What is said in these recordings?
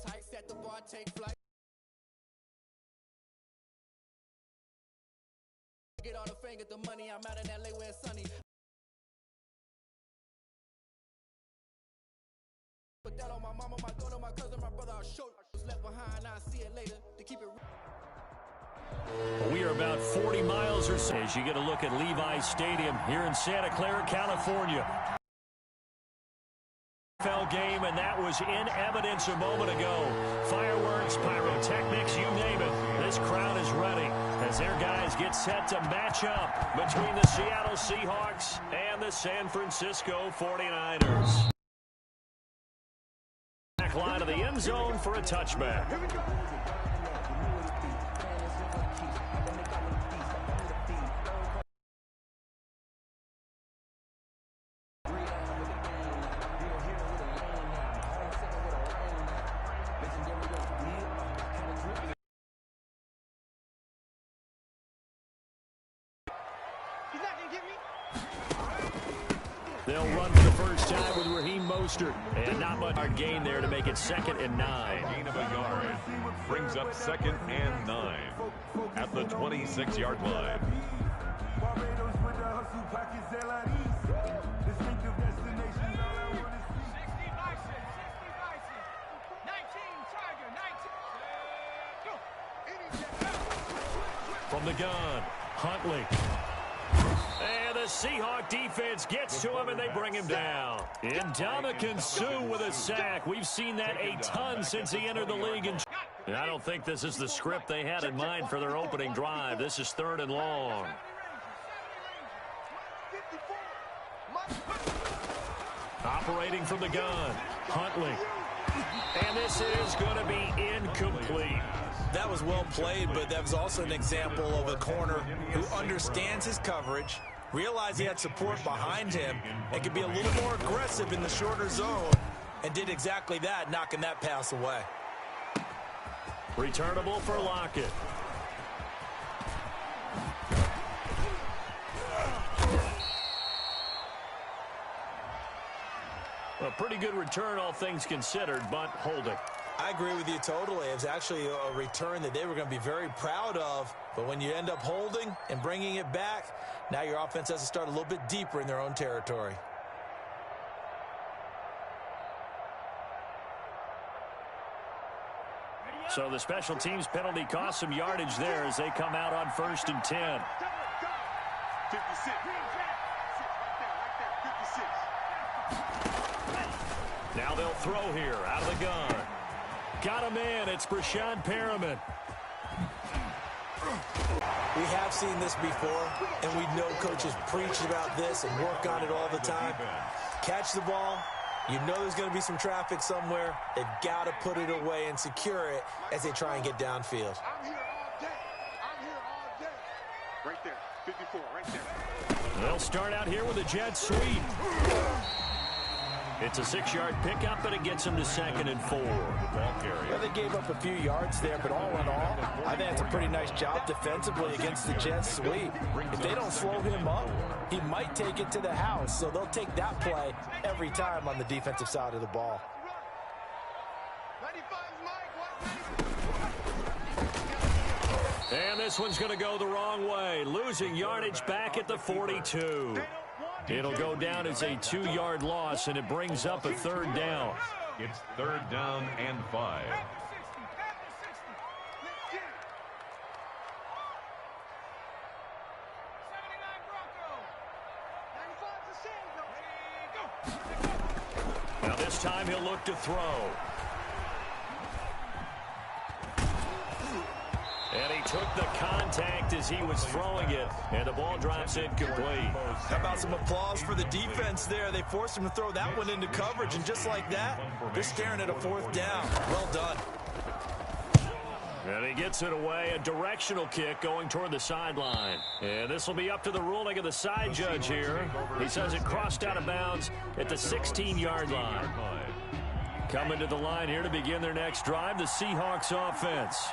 Tight, set the bar, take flight. Get all the fame, get the money. I'm out in LA where it's sunny. Put that on my mama, my daughter, my cousin, my brother. I'll show you. Was left behind. I'll see it later to keep it. We are about 40 miles or so as you get a look at Levi's Stadium here in Santa Clara, California. Game, and that was in evidence a moment ago. Fireworks, pyrotechnics, you name it. This crowd is ready as their guys get set to match up between the Seattle Seahawks and the San Francisco 49ers. Back line of the end zone for a touchback. They'll run for the first time with Raheem Mostert. And not much our gain there to make it 2nd and 9. Gain of a yard. Brings up 2nd and 9 at the 26-yard line. From the gun, Huntley. And the Seahawk defense gets to him, and they bring him down. Ndamukong Suh with a sack. We've seen that a ton since he entered the league. And I don't think this is the script they had in mind for their opening drive. This is 3rd and long. Operating from the gun, Huntley. And this is going to be incomplete. That was well played, but that was also an example of a corner who understands his coverage, realized he had support behind him, and could be a little more aggressive in the shorter zone, and did exactly that, knocking that pass away. Returnable for Lockett. A pretty good return, all things considered, but holding. I agree with you totally. It was actually a return that they were going to be very proud of. But when you end up holding and bringing it back, now your offense has to start a little bit deeper in their own territory. So the special teams penalty cost some yardage there as they come out on 1st and 10. 56. Now they'll throw here out of the gun. Got him in. It's Brashad Perriman. We have seen this before, and we know coaches preach about this and work on it all the time. Catch the ball. You know there's going to be some traffic somewhere. They've got to put it away and secure it as they try and get downfield. I'm here all day. I'm here all day. Right there. 54, right there. They'll start out here with a jet sweep. It's a 6-yard pickup, but it gets them to 2nd and 4. Well, they gave up a few yards there, but all in all, I think that's a pretty nice job defensively against the jet sweep. If they don't slow him up, he might take it to the house, so they'll take that play every time on the defensive side of the ball. And this one's going to go the wrong way, losing yardage back at the 42. It'll go down as a 2-yard loss, and it brings up a 3rd down. It's 3rd down and 5. Now this time he'll look to throw. And he took the contact as he was throwing it, and the ball drops incomplete. How about some applause for the defense there? They forced him to throw that one into coverage, and just like that, they're staring at a 4th down. Well done. And he gets it away, a directional kick going toward the sideline. And this will be up to the ruling of the side judge here. He says it crossed out of bounds at the 16-yard line. Coming to the line here to begin their next drive, the Seahawks offense.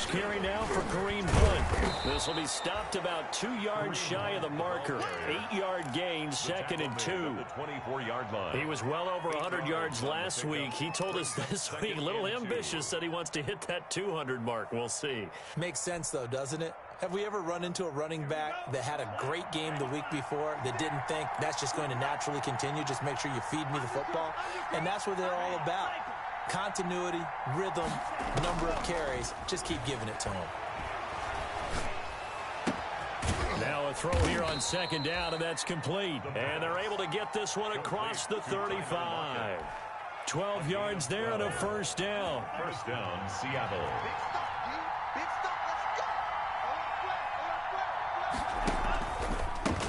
Seahawks carry now for Kareem Hunt. This will be stopped about 2 yards shy of the marker. 8-yard gain, 2nd and 2. The 24-yard line. He was well over 100 yards last week. He told us this week, a little ambitious, said he wants to hit that 200 mark. We'll see. Makes sense, though, doesn't it? Have we ever run into a running back that had a great game the week before that didn't think that's just going to naturally continue? Just make sure you feed me the football. And that's what they're all about. Continuity, rhythm, number of carries. Just keep giving it to them. Now a throw here on 2nd down, and that's complete. And they're able to get this one across the 35. 12 yards there and a 1st down. 1st down, Seattle.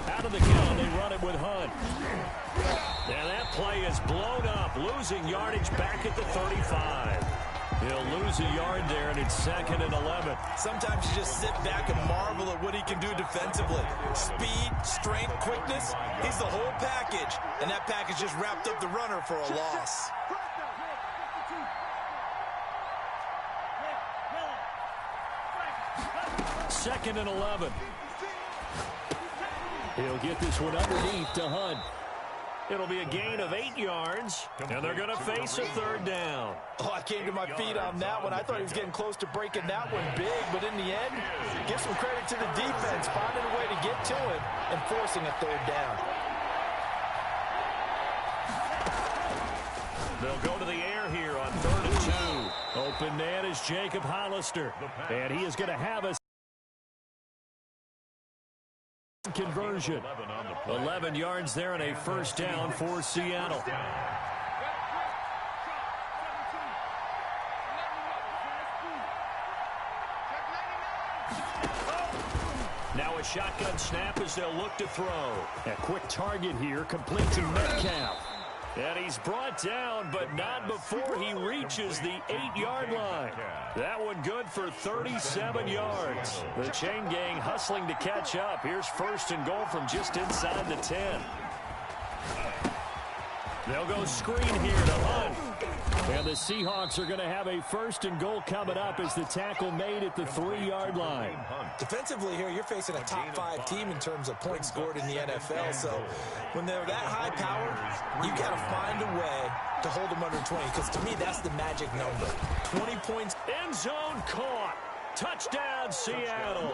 Out of the gun, they run it with Hunt. And that play is blown up, losing yardage back at the 35. He'll lose a yard there, and it's 2nd and 11. Sometimes you just sit back and marvel at what he can do defensively. Speed, strength, quickness, he's the whole package. And that package just wrapped up the runner for a loss. Second and 11. He'll get this one underneath to Hunt. It'll be a gain of 8 yards, and they're going to face a 3rd down. Oh, I came to my feet on that one. I thought he was getting close to breaking that one big, but in the end, give some credit to the defense, finding a way to get to it and forcing a 3rd down. They'll go to the air here on 3rd and 2. Open man is Jacob Hollister, and he is going to have a conversion. 11 yards there and a 1st down for Seattle. Now a shotgun snap as they'll look to throw. A quick target here, complete to Metcalf. And he's brought down, but not before he reaches the 8-yard line. That one good for 37 yards. The chain gang hustling to catch up. Here's 1st and goal from just inside the 10. They'll go screen here to Hunt. And the Seahawks are going to have a 1st and goal coming up as the tackle made at the 3-yard line. Defensively here, you're facing a top 5 team in terms of points scored in the NFL. So when they're that high powered, you got to find a way to hold them under 20. Because to me, that's the magic number. 20 points. End zone caught. Touchdown, Seattle.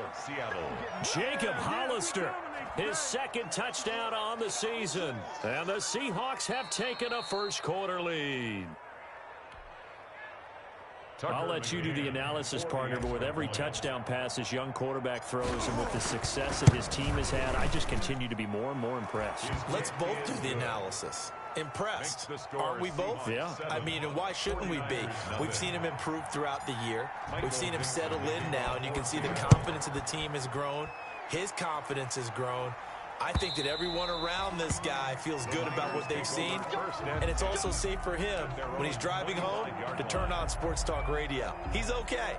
Jacob Hollister, his 2nd touchdown on the season. And the Seahawks have taken a 1st quarter lead. I'll let you do the analysis, partner, but with every touchdown pass this young quarterback throws and with the success that his team has had, I just continue to be more and more impressed. Let's both do the analysis. Impressed. Aren't we both? Yeah. I mean, and why shouldn't we be? We've seen him improve throughout the year. We've seen him settle in now, and you can see the confidence of the team has grown. His confidence has grown. I think that everyone around this guy feels good about what they've seen, and it's also safe for him when he's driving home to turn on Sports Talk Radio. He's okay.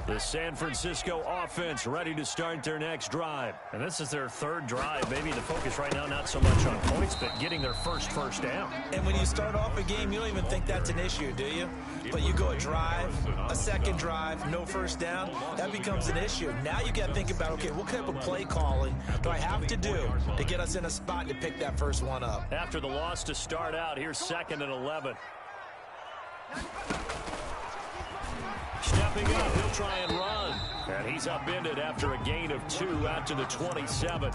The San Francisco offense ready to start their next drive. And this is their 3rd drive. Maybe the focus right now not so much on points, but getting their first down. And when you start off a game, you don't even think that's an issue, do you? But you go a drive, a 2nd drive, no 1st down, that becomes an issue. Now you got to think about, okay, what type of play calling do I have to do to get us in a spot to pick that first one up? After the loss to start out, here's 2nd and 11. Stepping up, he'll try and run. And he's upended after a gain of 2 out to the 27.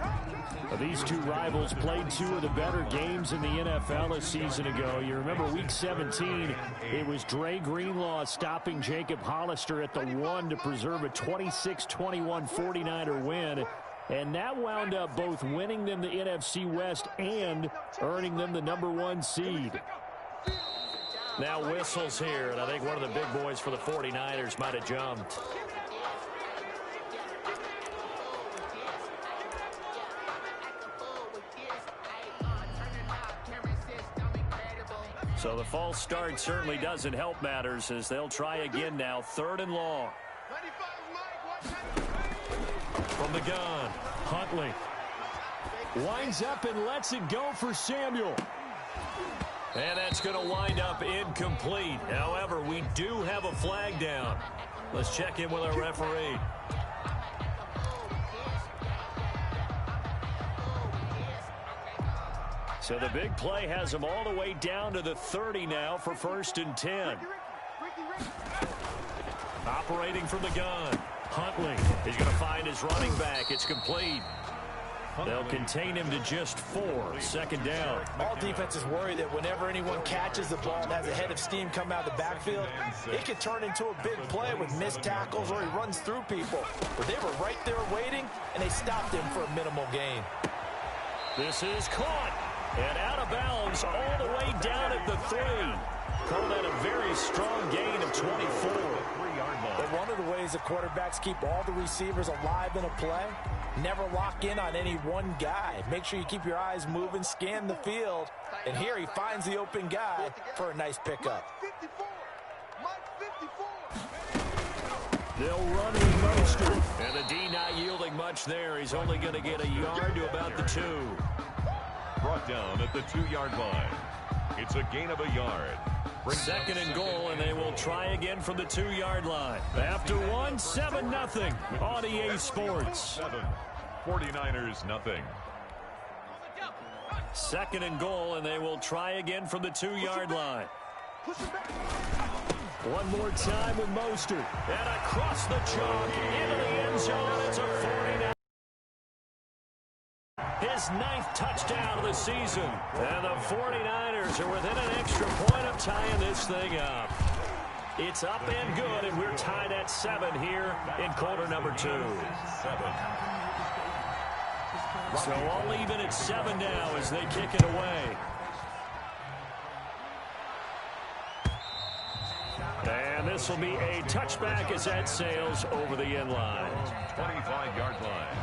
These two rivals played 2 of the better games in the NFL a season ago. You remember week 17, it was Dre Greenlaw stopping Jacob Hollister at the 1 to preserve a 26-21 49er win. And that wound up both winning them the NFC West and earning them the #1 seed. Now whistles here, and I think one of the big boys for the 49ers might have jumped. So the false start certainly doesn't help matters as they'll try again now, 3rd and long. From the gun, Huntley winds up and lets it go for Samuel. And that's going to wind up incomplete. However, we do have a flag down. Let's check in with our referee. So the big play has them all the way down to the 30 now for 1st and 10. Operating from the gun. Huntley is going to find his running back. It's complete. They'll contain him to just 4. 2nd down. All defenses worry that whenever anyone catches the ball and has a head of steam come out of the backfield, it could turn into a big play with missed tackles or he runs through people. But they were right there waiting, and they stopped him for a minimal gain. This is caught. And out of bounds all the way down at the 3. Call that a very strong gain of 24. But one of the ways the quarterbacks keep all the receivers alive in a play, never lock in on any one guy. Make sure you keep your eyes moving, scan the field, and here he finds the open guy for a nice pickup. They'll run with Mostert. And the D not yielding much there. He's only going to get a yard to about the 2. Brought down at the 2-yard line. It's a gain of a yard. 2nd and goal, and they will try again from the 2-yard line. After 1, 7-0 on EA Sports. 49ers nothing. 2nd and goal, and they will try again from the 2-yard line. One more time with Mostert. And across the chalk into the end zone. It's a 49. His 9th touchdown of the season. And the 49ers are within an extra point of tying this thing up. It's up and good, and we're tied at 7 here in quarter number 2. So all even at 7 now as they kick it away. And this will be a touchback as that sails over the end line. 25-yard line.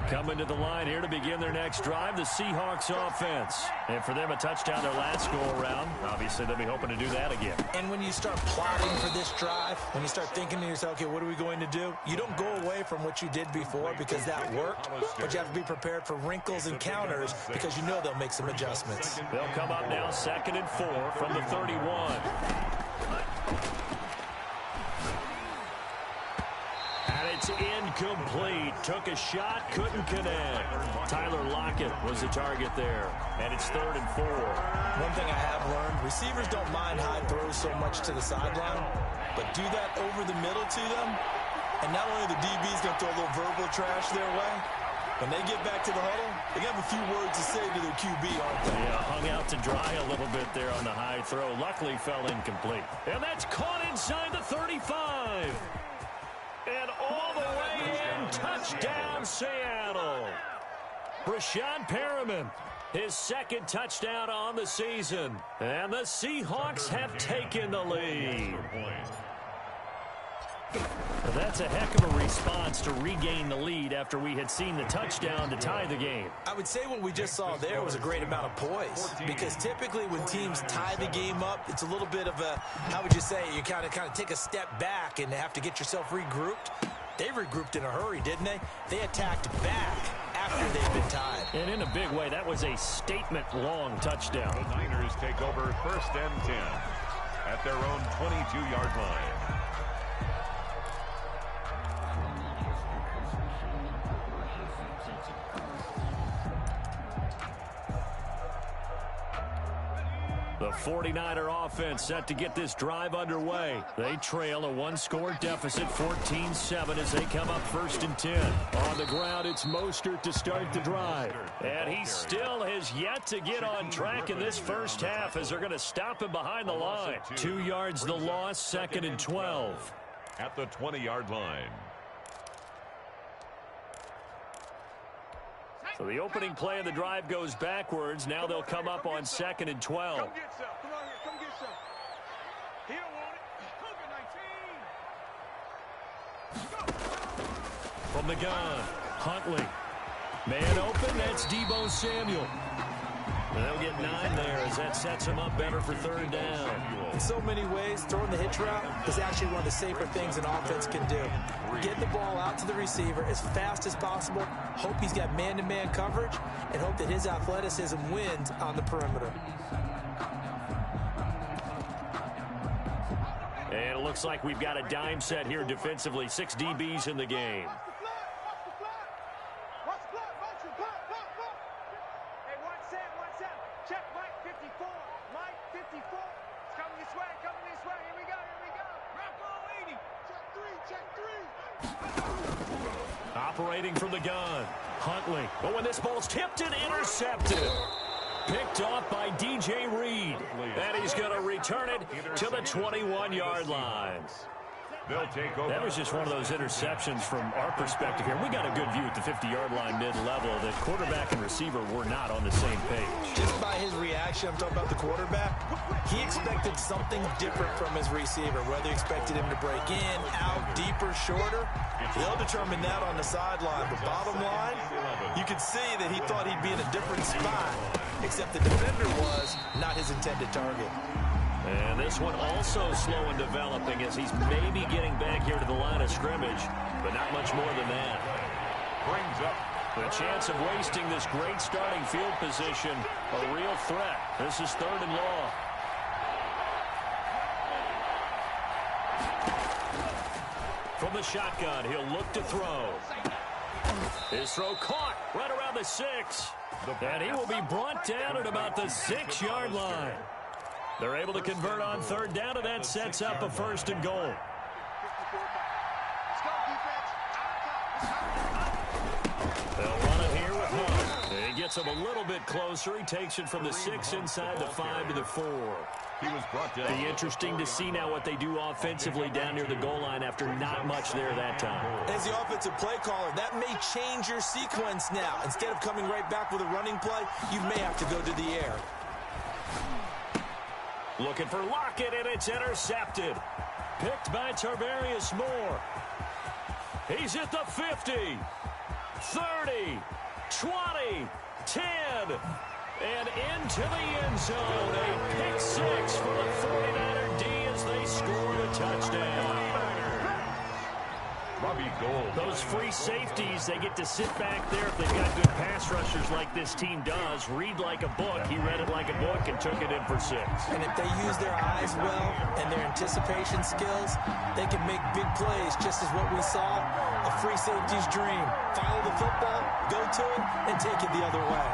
Coming to the line here to begin their next drive, the Seahawks offense. And for them, a touchdown their last go-around. Obviously, they'll be hoping to do that again. And when you start plotting for this drive, when you start thinking to yourself, okay, what are we going to do? You don't go away from what you did before because that worked, but you have to be prepared for wrinkles and counters because you know they'll make some adjustments. They'll come up now 2nd and 4 from the 31. It's incomplete. Took a shot, couldn't connect. Tyler Lockett was the target there. And it's 3rd and 4. One thing I have learned, receivers don't mind high throws so much to the sideline, but do that over the middle to them, and not only the DB's going to throw a little verbal trash their way, when they get back to the huddle, they have a few words to say to their QB, aren't they? Yeah, hung out to dry a little bit there on the high throw. Luckily fell incomplete. And that's caught inside the 35. And all the way in, touchdown Seattle. Brashad Perriman, his 2nd touchdown on the season. And the Seahawks have taken the lead. Well, that's a heck of a response to regain the lead after we had seen the touchdown to tie the game. I would say what we just saw there was a great amount of poise, because typically when teams tie the game up, it's a little bit of a, how would you say, you kind of take a step back and have to get yourself regrouped. They regrouped in a hurry, didn't they? They attacked back after they'd been tied. And in a big way, that was a statement-long touchdown. The Niners take over 1st and 10 at their own 22-yard line. The 49er offense set to get this drive underway. They trail a 1-score deficit, 14-7, as they come up 1st and 10. On the ground, it's Mostert to start the drive. And he still has yet to get on track in this first half as they're going to stop him behind the line. 2 yards the loss, 2nd and 12. At the 20-yard line. So the opening play of the drive goes backwards. Now they'll come up on 2nd and 12. Come get some. Come on here. Come get some. He don't want it. From the gun, Huntley. Man open, that's Deebo Samuel. They'll get 9 there as that sets them up better for third down. In so many ways, throwing the hitch route is actually one of the safer things an offense can do. Get the ball out to the receiver as fast as possible, hope he's got man-to-man coverage, and hope that his athleticism wins on the perimeter. And it looks like we've got a dime set here defensively. 6 DBs in the game. Operating from the gun, Huntley. But when this ball's tipped and intercepted. Picked off by DJ Reed. And he's going to return it to the 21-yard line. They'll take over. That was just one of those interceptions from our perspective here. We got a good view at the 50-yard line mid-level that quarterback and receiver were not on the same page. Just by his reaction, I'm talking about the quarterback, he expected something different from his receiver, whether he expected him to break in, out, deeper, shorter. They'll determine that on the sideline. But bottom line, you could see that he thought he'd be in a different spot, except the defender was not his intended target. And this one also slow in developing as he's maybe getting back here to the line of scrimmage, but not much more than that. Brings up The chance of wasting this great starting field position, a real threat. This is 3rd and long. From the shotgun, he'll look to throw. His throw caught right around the 6. And he will be brought down at about the 6-yard line. They're able to convert on 3rd down, and that sets up a 1st and goal. They'll run it here with Hunt. He gets him a little bit closer. He takes it from the 6 inside the 5 to the 4. He was brought down. Be interesting to see now what they do offensively down near the goal line after not much there that time. As the offensive play caller, that may change your sequence now. Instead of coming right back with a running play, you may have to go to the air. Looking for Lockett, and it's intercepted. Picked by Tarvarius Moore. He's at the 50, 30, 20, 10, and into the end zone. A pick 6 for the 49er D as they scored a touchdown. Robbie Gould. Those free safeties, they get to sit back there if they've got good pass rushers like this team does. Read like a book. He read it like a book and took it in for 6. And if they use their eyes well and their anticipation skills, they can make big plays, just as what we saw, a free safety's dream. Follow the football, go to it, and take it the other way.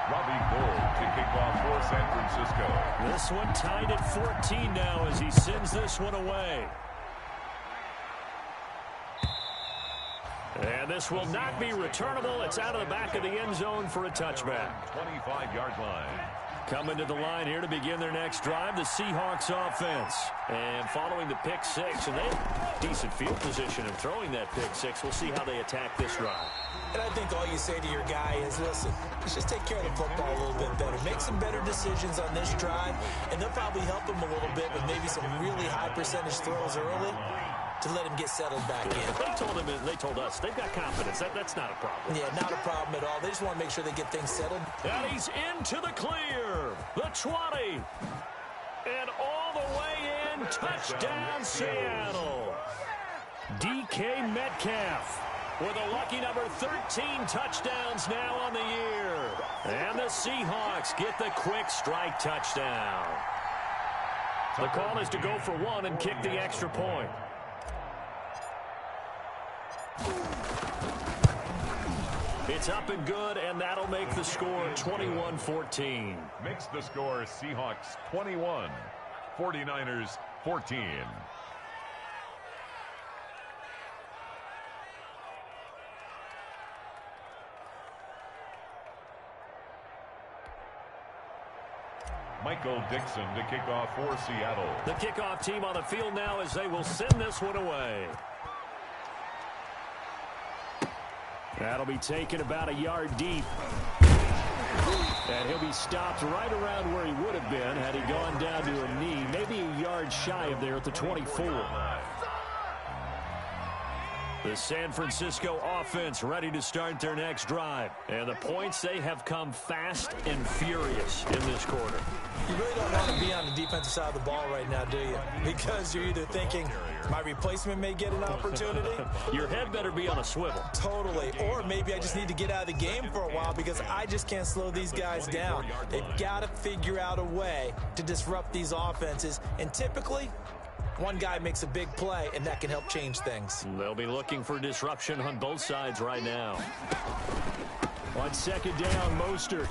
Robbie Gould to kick off for San Francisco. This one tied at 14 now as he sends this one away. And this will not be returnable. It's out of the back of the end zone for a touchback. 25-yard line. Coming to the line here to begin their next drive, the Seahawks offense. And following the pick 6, and they have decent field position in throwing that pick 6. We'll see how they attack this drive. And I think all you say to your guy is, listen, let's just take care of the football a little bit better. Make some better decisions on this drive, and they'll probably help him a little bit with maybe some really high percentage throws early to let him get settled back in. They told us they've got confidence. That's not a problem. Yeah, not a problem at all. They just want to make sure they get things settled. And he's into the clear. The 20. And all the way in. Touchdown, Seattle. DK Metcalf with a lucky number 13 touchdowns now on the year. And the Seahawks get the quick strike touchdown. The call is to go for 1 and kick the extra point. It's up and good, and that'll make the score 21-14. Makes the score Seahawks 21, 49ers 14. Michael Dixon to kick off for Seattle. The kickoff team on the field now as they will send this one away. That'll be taken about a yard deep. And he'll be stopped right around where he would have been had he gone down to a knee, maybe a yard shy of there at the 24. The San Francisco offense ready to start their next drive. And the points, they have come fast and furious in this quarter. You really don't want to be on the defensive side of the ball right now, do you? Because you're either thinking, my replacement may get an opportunity. Your head better be on a swivel. Totally. Or maybe I just need to get out of the game for a while because I just can't slow these guys down. They've got to figure out a way to disrupt these offenses. And typically, one guy makes a big play, and that can help change things. They'll be looking for disruption on both sides right now. On second down, Mostert.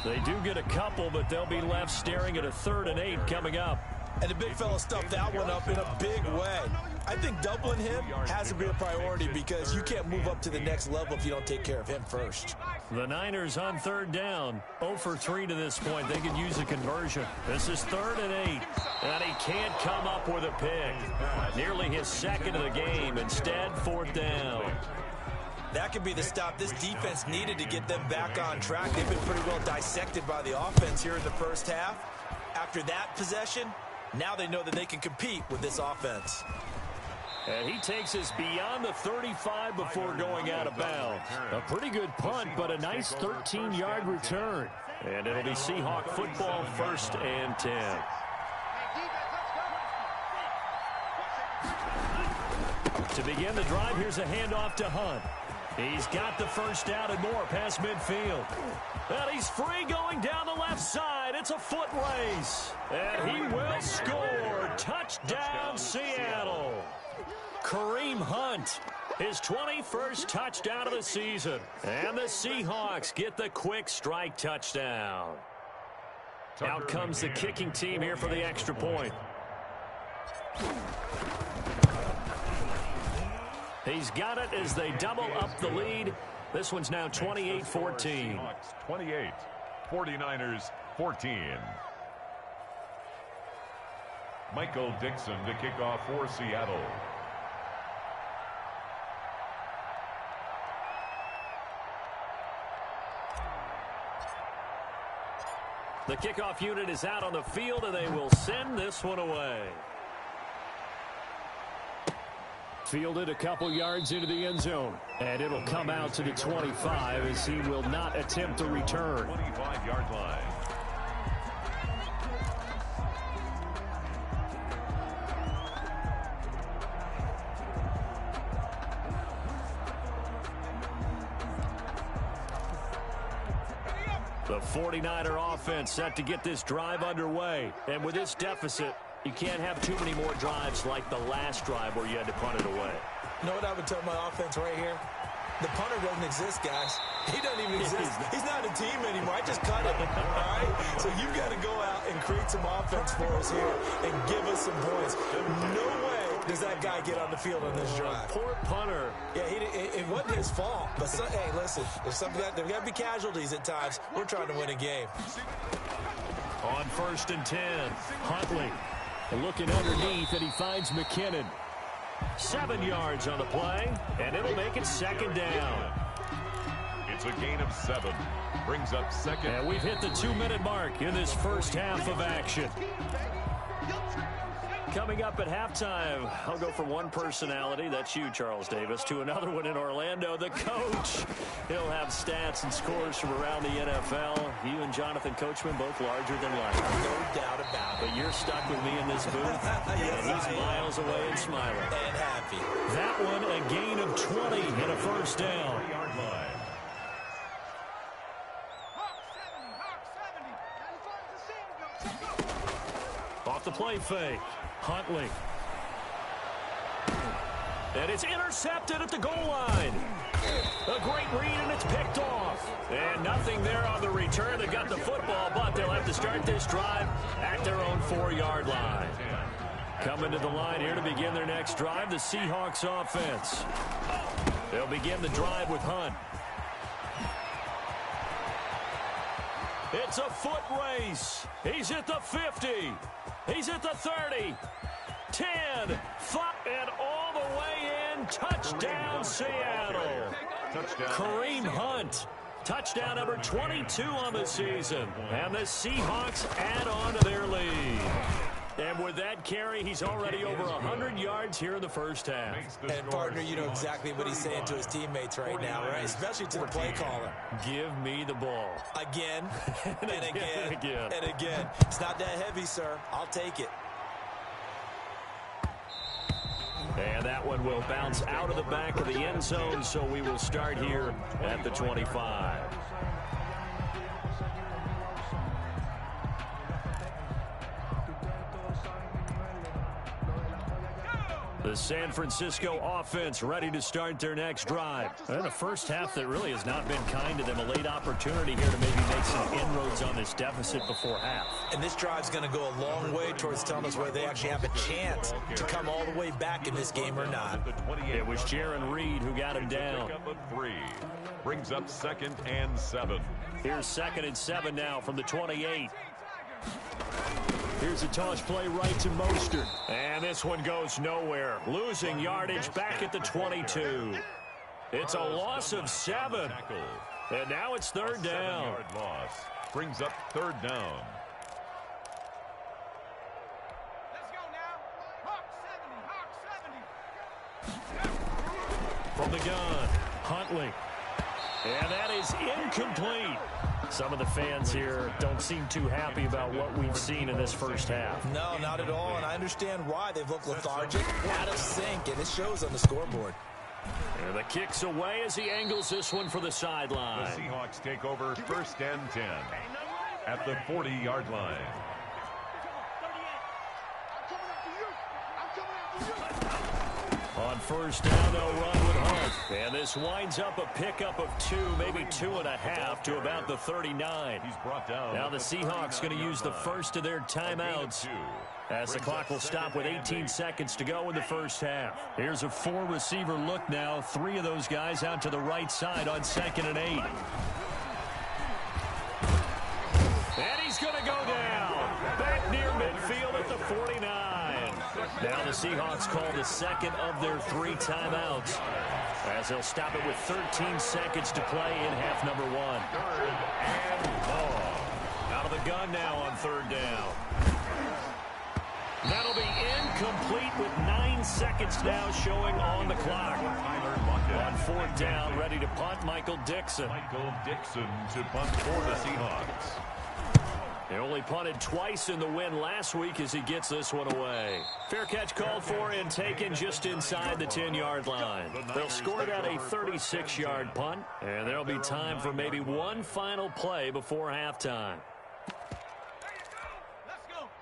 They do get a couple, but they'll be left staring at a 3rd and 8 coming up. And the big fella stuffed that one up in a big way. I think doubling him has to be a priority because you can't move up to the next level if you don't take care of him first. The Niners on 3rd down. 0 for 3 to this point. They could use a conversion. This is 3rd and 8. And he can't come up with a pick. Nearly his 2nd of the game. Instead, 4th down. That could be the stop this defense needed to get them back on track. They've been pretty well dissected by the offense here in the first half. After that possession, now they know that they can compete with this offense. And he takes us beyond the 35 before going out of bounds. A pretty good punt, but a nice 13-yard return. And it'll be Seahawk football, 1st and 10. To begin the drive, here's a handoff to Hunt. He's got the first down and more past midfield. And he's free going down the left side. It's a foot race. And he will score. Touchdown, Seattle. Kareem Hunt, his 21st touchdown of the season. And the Seahawks get the quick strike touchdown. Out comes the kicking team here for the extra point. He's got it as they double up the lead. This one's now 28-14. 28, 49ers 14. Michael Dixon to kick off for Seattle. The kickoff unit is out on the field, and they will send this one away. Fielded a couple yards into the end zone. And it'll come out to the 25 as he will not attempt to return. 25-yard line. The 49er offense set to get this drive underway. And with this deficit, you can't have too many more drives like the last drive where you had to punt it away. You know what I would tell my offense right here? The punter doesn't exist, guys. He doesn't even exist. He's not a team anymore. I just cut it, all right? So you've got to go out and create some offense for us here and give us some points. No way does that guy get on the field on this drive. Poor punter. Yeah, it wasn't his fault. But, hey, listen, there's got to be casualties at times. We're trying to win a game. On 1st and 10, Huntley looking underneath, and he finds McKinnon. 7 yards on the play, and it'll make it 2nd down. It's a gain of 7. Brings up 2nd. And we've hit the 2-minute mark in this first half of action. Coming up at halftime, I'll go from one personality, that's you, Charles Davis, to another one in Orlando, the coach. He'll have stats and scores from around the NFL. You and Jonathan Coachman both larger than life. No doubt about it. But you're stuck with me in this booth, Yes, and he's miles away and smiling. And happy. That one, a gain of 20 and a first down. Yard line. Off the play fake. Huntley. And it's intercepted at the goal line. A great read, and it's picked off. And nothing there on the return. They got the football, but they'll have to start this drive at their own 4-yard line. Coming to the line here to begin their next drive, the Seahawks offense. They'll begin the drive with Hunt. It's a foot race. He's at the 50. He's at the 30. 10, 5, and all the way in. Touchdown, Seattle. Touchdown. Kareem Hunt. Touchdown number 22 on the season. And the Seahawks add on to their lead. And with that carry, he's already over 100 yards here in the first half. And, partner, you know exactly what he's saying to his teammates right now, right? Especially to the play caller. Give me the ball. Again, and again, and again. It's not that heavy, sir. I'll take it. And that one will bounce out of the back of the end zone, so we will start here at the 25. The San Francisco offense ready to start their next drive. And a first half that really has not been kind to them. A late opportunity here to maybe make some inroads on this deficit before half. And this drive's going to go a long way towards telling us whether they actually have a chance to come all the way back in this game or not. It was Jaron Reed who got him down. Brings up 2nd and 7. Here's 2nd and 7 now from the 28. Here's a toss play right to Mostert. And this one goes nowhere. Losing yardage back at the 22. It's a loss of 7. And now it's 3rd down. 7-yard loss. Brings up 3rd down. Let's go now. Hawk 70. From the gun, Huntley. And that is incomplete. Some of the fans here don't seem too happy about what we've seen in this first half. No, not at all, and I understand why. They've looked lethargic, out of sync, and it shows on the scoreboard. And the kick's away as he angles this one for the sideline. The Seahawks take over 1st and 10 at the 40-yard line. On 1st down, they'll run with Hunt. And this winds up a pickup of 2, maybe 2.5 to about the 39. He's brought down. Now the Seahawks going to use the first of their timeouts as the clock will stop with 18 seconds to go in the first half. Here's a 4-receiver look now. 3 of those guys out to the right side on 2nd and 8. And he's going to go down. Back near midfield at the 49. Now the Seahawks call the 2nd of their 3 timeouts as they'll stop it with 13 seconds to play in half number 1. 3rd and long. Out of the gun now on 3rd down. That'll be incomplete with 9 seconds now showing on the clock. On 4th down, ready to punt, Michael Dixon. Michael Dixon to punt for the Seahawks. They only punted twice in the win last week as he gets this one away. Fair catch called for and taken just inside the 10-yard line. They'll score it at a 36-yard punt, and there'll be time for maybe one final play before halftime.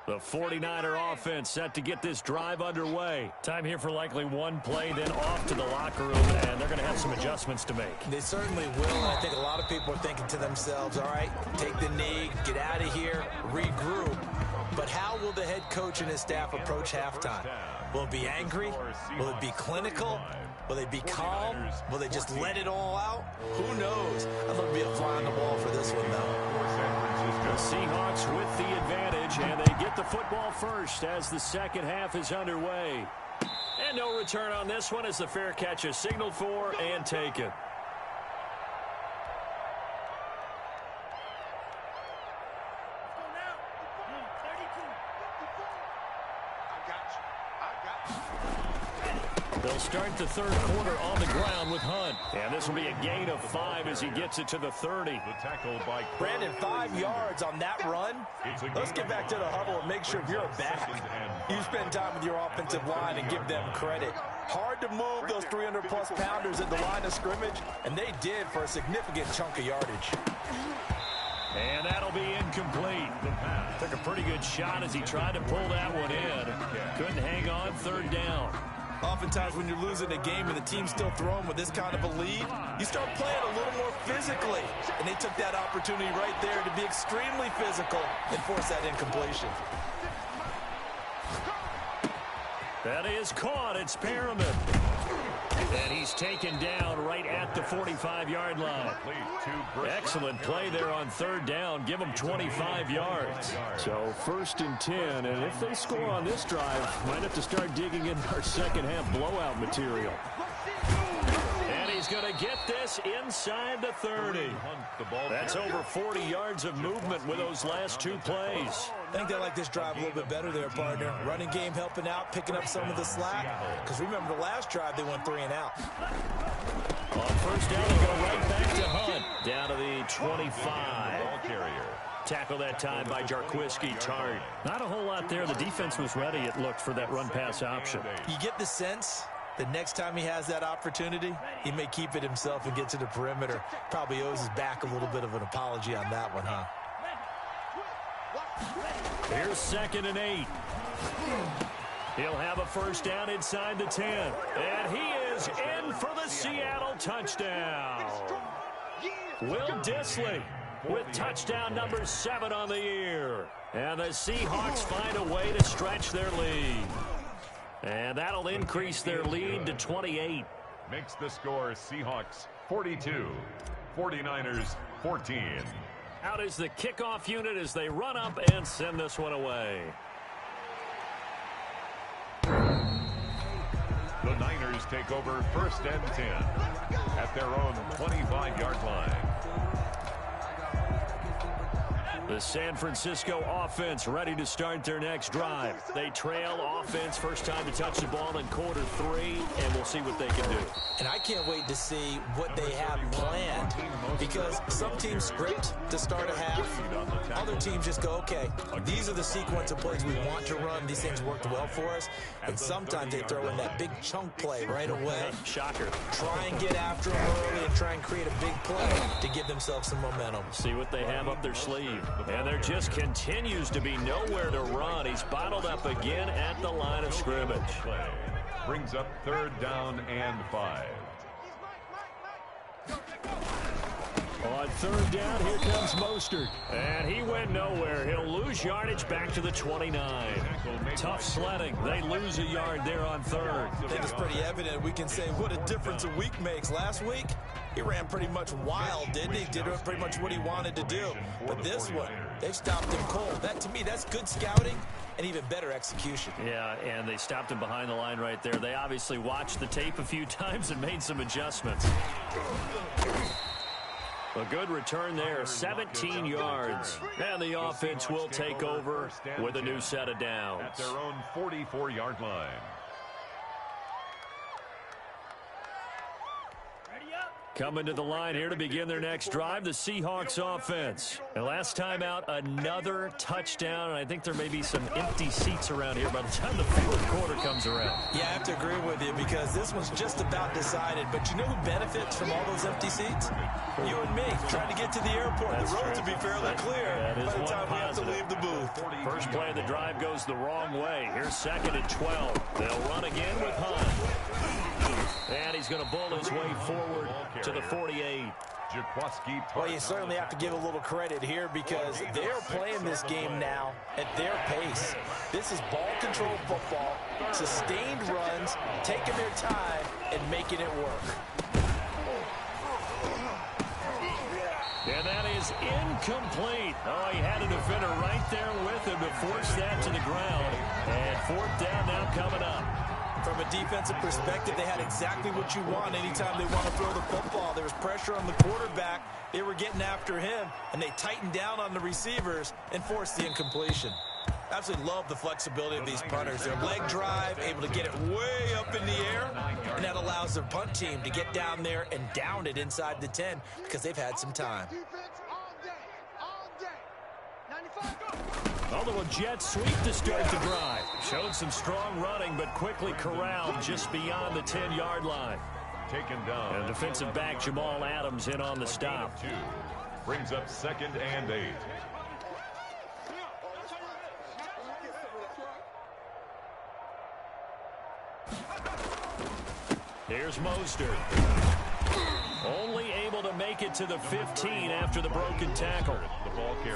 The 49er offense set to get this drive underway. Time here for likely one play, then off to the locker room, and they're going to have some adjustments to make. They certainly will, and I think a lot of people are thinking to themselves, all right, take the knee, get out of here, regroup. But how will the head coach and his staff approach halftime? Will it be angry? Will it be clinical? Will they be calm? Will they just let it all out? Who knows? I'd love to be a fly on the wall for this one, though. The Seahawks with the advantage, and they get the football first as the second half is underway. And no return on this one as the fair catch is signaled for and taken. They'll start the 3rd quarter on the ground with Hunt. And this will be a gain of 5 as he gets it to the 30. The tackle by Brandon, 5 yards on that run. Let's get back to the huddle and make sure you're back. You spend time with your offensive line and give them credit. Hard to move those 300-plus pounders at the line of scrimmage, and they did for a significant chunk of yardage. And that'll be incomplete. Took a pretty good shot as he tried to pull that one in. Couldn't hang on 3rd down. Oftentimes when you're losing a game and the team's still throwing with this kind of a lead, you start playing a little more physically. And they took that opportunity right there to be extremely physical and force that incompletion. That is caught. It's Perriman. And he's taken down right at the 45-yard line. Excellent play there on 3rd down. Give them 25 yards. So 1st and 10. And if they score on this drive, might have to start digging in our second half blowout material. And he's going to get this inside the 30. That's over 40 yards of movement with those last 2 plays. I think they like this drive a little bit better there, partner. Running game helping out, picking up some of the slack. Because remember the last drive, they went 3 and out. On first down, they go right back to Hunt. Down to the 25. Ball carrier. Tackle that time by Jarquiski Tart. Not a whole lot there. The defense was ready, it looked, for that run-pass option. You get the sense the next time he has that opportunity, he may keep it himself and get to the perimeter. Probably owes his back a little bit of an apology on that one, huh? Here's 2nd and 8. He'll have a first down inside the 10. And he is in for the Seattle touchdown. Will Dissly with touchdown number 7 on the year. And the Seahawks find a way to stretch their lead. And that'll increase their lead to 28. Makes the score Seahawks 42, 49ers 14. Out is the kickoff unit as they run up and send this one away. The Niners take over 1st and 10 at their own 25-yard line. The San Francisco offense ready to start their next drive. They trail offense, first time to touch the ball in quarter 3, and we'll see what they can do. And I can't wait to see what they have planned, because some teams script to start a half. Other teams just go, okay, these are the sequence of plays we want to run. These things worked well for us. And sometimes they throw in that big chunk play right away. Shocker. Try and get after them early and try and create a big play to give themselves some momentum. See what they have up their sleeve. And there just continues to be nowhere to run. He's bottled up again at the line of scrimmage. Brings up 3rd down and 5. On 3rd down, here comes Mostert. And he went nowhere. He'll lose yardage back to the 29. Tough sledding. They lose a yard there on 3rd. I think it's pretty evident. We can say what a difference a week makes. Last week, he ran pretty much wild, didn't he? Did pretty much what he wanted to do. But this one, they've stopped him cold. That, to me, that's good scouting and even better execution. Yeah, and they stopped him behind the line right there. They obviously watched the tape a few times and made some adjustments. A good return there, 17 yards. And the offense will take over with a new set of downs. At their own 44-yard line. Coming to the line here to begin their next drive, the Seahawks offense. And last time out, another touchdown, and I think there may be some empty seats around here by the time the 4th quarter comes around. Yeah, I have to agree with you because this one's just about decided. But you know who benefits from all those empty seats? You and me, trying to get to the airport. The roads will be fairly clear by the time we have to leave the booth. First play of the drive goes the wrong way. Here's 2nd and 12. They'll run again with Hunt. And he's going to bull his way forward to the 48. Well, you certainly have to give a little credit here because they're playing this game now at their pace. This is ball control football, sustained runs, taking their time, and making it work. And that is incomplete. Oh, he had a defender right there with him to force that to the ground. And 4th down now coming up. From a defensive perspective, they had exactly what you want anytime they want to throw the football. There was pressure on the quarterback. They were getting after him, and they tightened down on the receivers and forced the incompletion. Absolutely love the flexibility of these punters. Their leg drive, able to get it way up in the air, and that allows their punt team to get down there and down it inside the 10 because they've had some time. Although a jet sweep to start the drive. Showed some strong running, but quickly corralled just beyond the 10-yard line. Taken down. And defensive back Jamal Adams in on the stop. Brings up 2nd and 8. Here's Mostert. Only able to make it to the 15 after the broken tackle.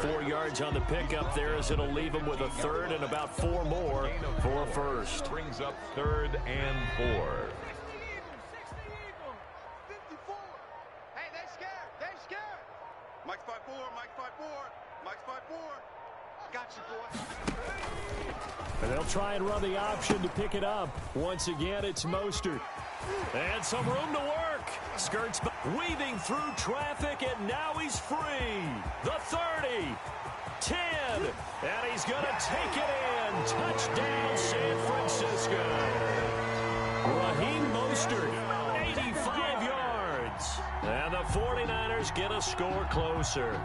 4 yards on the pickup there as it'll leave him with a 3rd and about 4 more for a first. Brings up 3rd and 4. Hey, they're scared. They're scared. Mike's 5-4. Mike's 5-4. Mike's 5-4. Got you, boy. And they'll try and run the option to pick it up. Once again, it's Mostert. And some room to work. Skirts weaving through traffic, and now he's free. The 30. 10. And he's going to take it in. Touchdown, San Francisco. Raheem Mostert, 85 yards. And the 49ers get a score closer.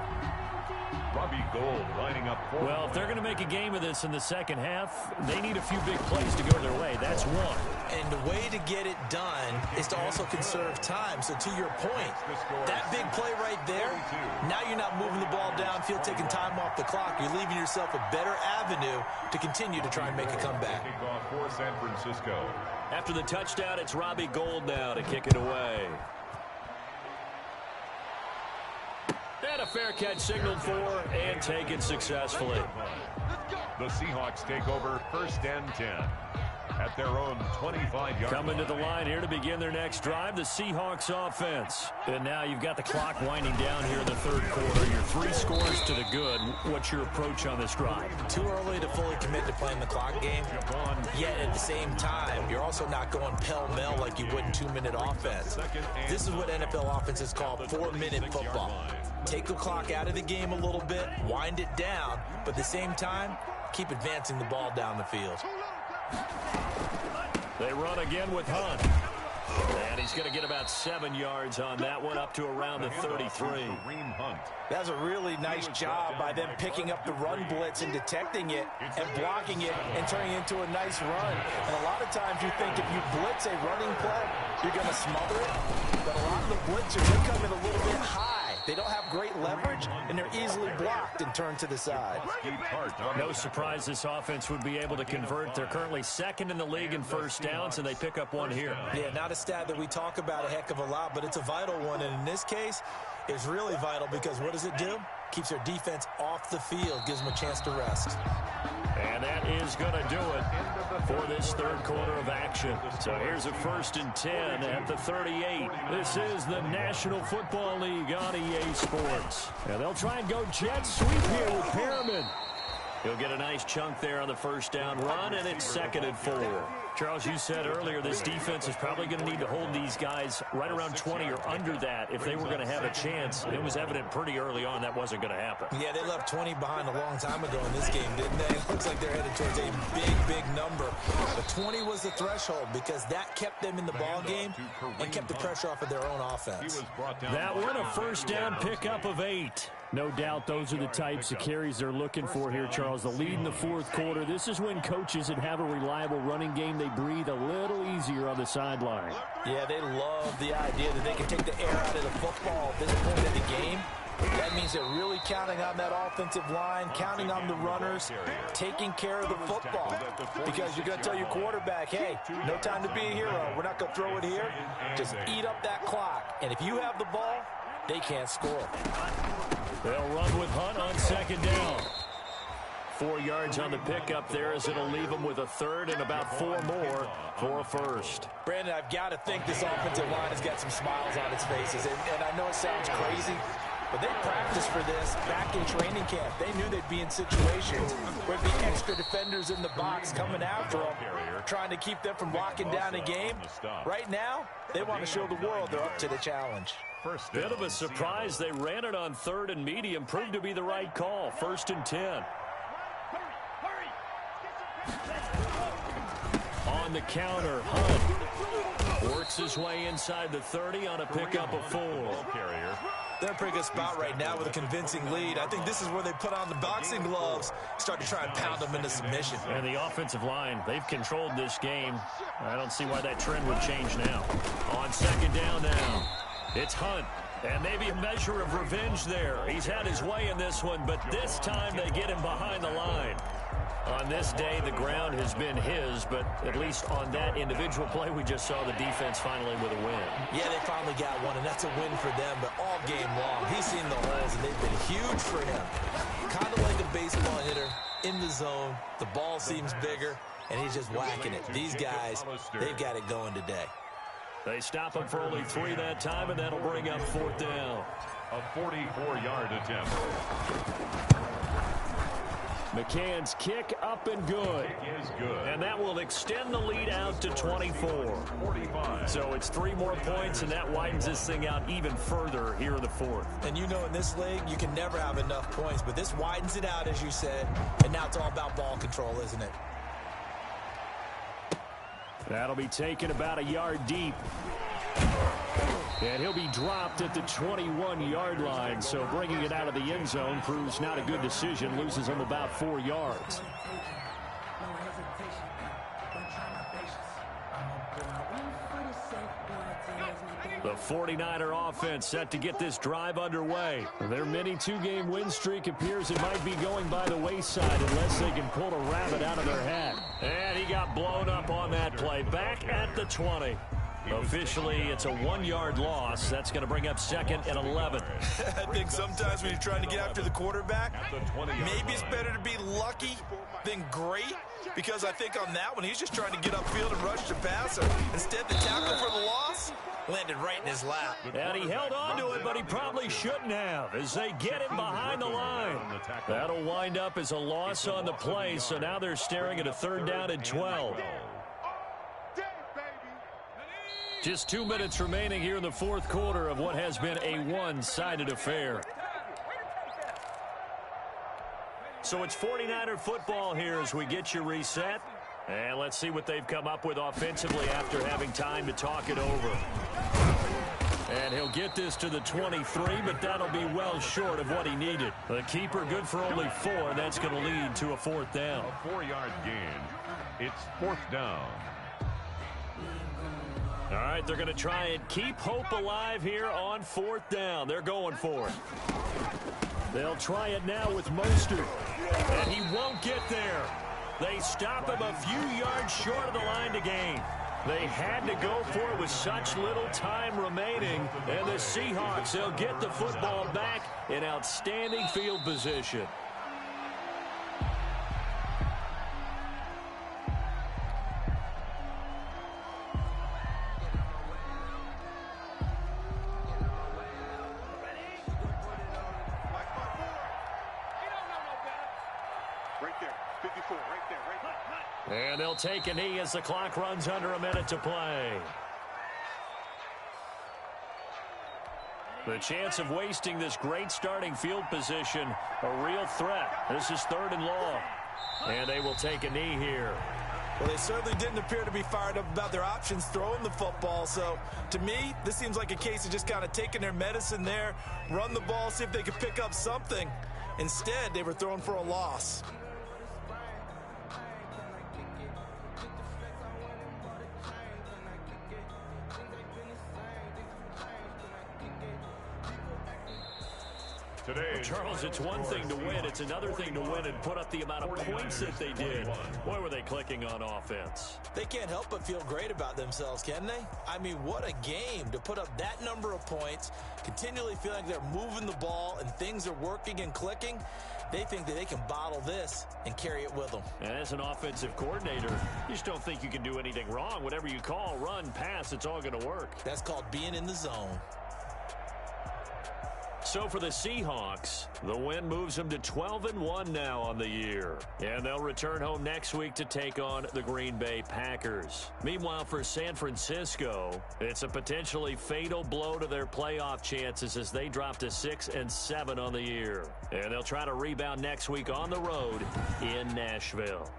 Robbie Gould lining up for. Well, if they're going to make a game of this in the second half, they need a few big plays to go their way. That's one. And the way to get it done is to also conserve time. So to your point, that big play right there, now you're not moving the ball downfield, taking time off the clock. You're leaving yourself a better avenue to continue to try and make a comeback. Kickoff for San Francisco. After the touchdown, it's Robbie Gould now to kick it away. And a fair catch signaled for and taken successfully. The Seahawks take over 1st and 10 at their own 25-yard Coming to the line here to begin their next drive, the Seahawks offense. And now you've got the clock winding down here in the third quarter. Your 3 scores to the good. What's your approach on this drive? Too early to fully commit to playing the clock game. Yet at the same time, you're also not going pell-mell like you would in 2-minute offense. This is what NFL offenses call 4-minute football. Take the clock out of the game a little bit, wind it down, but at the same time, keep advancing the ball down the field. They run again with Hunt. And he's going to get about 7 yards on that one, up to around the 33. That's a really nice job by them picking up the run blitz and detecting it and blocking it and turning it into a nice run. And a lot of times you think if you blitz a running play, you're going to smother it. But a lot of the blitzers, they come in a little bit high. They don't have great leverage, and they're easily blocked and turned to the side. No surprise this offense would be able to convert. They're currently 2nd in the league in first downs, and they pick up one here. Yeah, not a stat that we talk about a heck of a lot, but it's a vital one. And in this case, it's really vital because what does it do? Keeps their defense off the field, gives them a chance to rest. And that is going to do it for this third quarter of action. So here's a 1st and 10 at the 38. This is the National Football League on EA Sports. And they'll try and go jet sweep here with Perriman. He'll get a nice chunk there on the first down run, and it's 2nd and 4. Charles, you said earlier this defense is probably going to need to hold these guys right around 20 or under that if they were going to have a chance. It was evident pretty early on that wasn't going to happen. Yeah, they left 20 behind a long time ago in this game, didn't they? It looks like they're headed towards a big number. But 20 was the threshold because that kept them in the ball game and kept the pressure off of their own offense. That one, a first down pickup of 8. No doubt those are the types of carries they're looking for here, Charles. The lead in the fourth quarter. This is when coaches that have a reliable running game, they breathe a little easier on the sideline. Yeah, they love the idea that they can take the air out of the football at this point in the game. That means they're really counting on that offensive line, counting on the runners, taking care of the football. Because you're going to tell your quarterback, hey, no time to be a hero. We're not going to throw it here. Just eat up that clock. And if you have the ball, they can't score. They'll run with Hunt on 2nd down. 4 yards on the pickup there as it'll leave them with a 3rd and about 4 more for a 1st. Brandon, I've got to think this offensive line has got some smiles on its faces. And I know it sounds crazy, but they practiced for this back in training camp. They knew they'd be in situations where there'd be extra defenders in the box coming after them, trying to keep them from locking down a game. Right now, they want to show the world they're up to the challenge. Bit of a surprise. They ran it on 3rd and medium. Proved to be the right call. 1st and 10. On the counter, Hunt works his way inside the 30 on a pickup of 4. They're in a pretty good spot right now with a convincing lead. I think this is where they put on the boxing gloves, start to try and pound them into submission. And the offensive line, they've controlled this game. I don't see why that trend would change now. On 2nd down now, it's Hunt. And maybe a measure of revenge there. He's had his way in this one, but this time they get him behind the line. On this day, the ground has been his, but at least on that individual play, we just saw the defense finally with a win. Yeah, they finally got one, and that's a win for them, but all game long, he's seen the holes, and they've been huge for him. Kind of like a baseball hitter in the zone. The ball seems bigger, and he's just whacking it. These guys, they've got it going today. They stop him for only 3 that time, and that'll bring up 4th down. A 44-yard attempt. McCann's kick up and good. Is good. And that will extend the lead out to 24. 45. So it's 3 more points, and that widens this thing out even further here in the fourth. And you know in this league, you can never have enough points, but this widens it out, as you said, and now it's all about ball control, isn't it? That'll be taken about a yard deep. And he'll be dropped at the 21-yard line, so bringing it out of the end zone proves not a good decision, loses him about 4 yards. The 49er offense set to get this drive underway. Their mini 2-game win streak appears it might be going by the wayside unless they can pull a rabbit out of their hat. And he got blown up on that play. Back at the 20. Officially, it's a 1-yard loss. That's going to bring up 2nd and 11. I think sometimes when you're trying to get after the quarterback, maybe it's better to be lucky than great, because I think on that one, he's just trying to get upfield and rush the passer. Instead, the tackle for the loss landed right in his lap. And he held on to it, but he probably shouldn't have as they get him behind the line. That'll wind up as a loss on the play, so now they're staring at a 3rd down and 12. Just 2 minutes remaining here in the fourth quarter of what has been a one-sided affair. So it's 49er football here as we get you reset. And let's see what they've come up with offensively after having time to talk it over. And he'll get this to the 23, but that'll be well short of what he needed. The keeper good for only 4. That's going to lead to a 4th down. A 4-yard gain. It's 4th down. All right, they're going to try and keep hope alive here on 4th down. They're going for it. They'll try it now with Mostert. And he won't get there. They stop him a few yards short of the line to gain. They had to go for it with such little time remaining. And the Seahawks, they'll get the football back in outstanding field position. And they'll take a knee as the clock runs under a minute to play. The chance of wasting this great starting field position, a real threat. This is 3rd and long. And they will take a knee here. Well, they certainly didn't appear to be fired up about their options throwing the football. So, to me, this seems like a case of just kind of taking their medicine there, run the ball, see if they could pick up something. Instead, they were throwing for a loss. Today, Charles, it's one thing to win. It's another thing to win and put up the amount of points that they did. Boy, were they clicking on offense. They can't help but feel great about themselves, can they? I mean, what a game to put up that number of points, continually feel like they're moving the ball and things are working and clicking. They think that they can bottle this and carry it with them. And as an offensive coordinator, you just don't think you can do anything wrong. Whatever you call, run, pass, it's all going to work. That's called being in the zone. So for the Seahawks, the win moves them to 12-1 now on the year. And they'll return home next week to take on the Green Bay Packers. Meanwhile, for San Francisco, it's a potentially fatal blow to their playoff chances as they drop to 6-7 on the year. And they'll try to rebound next week on the road in Nashville.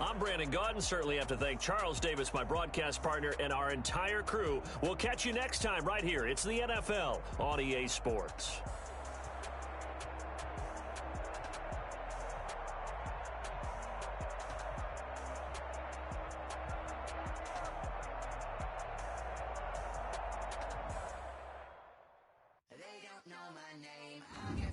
I'm Brandon Gaudin. Certainly have to thank Charles Davis, my broadcast partner, and our entire crew. We'll catch you next time right here. It's the NFL on EA Sports.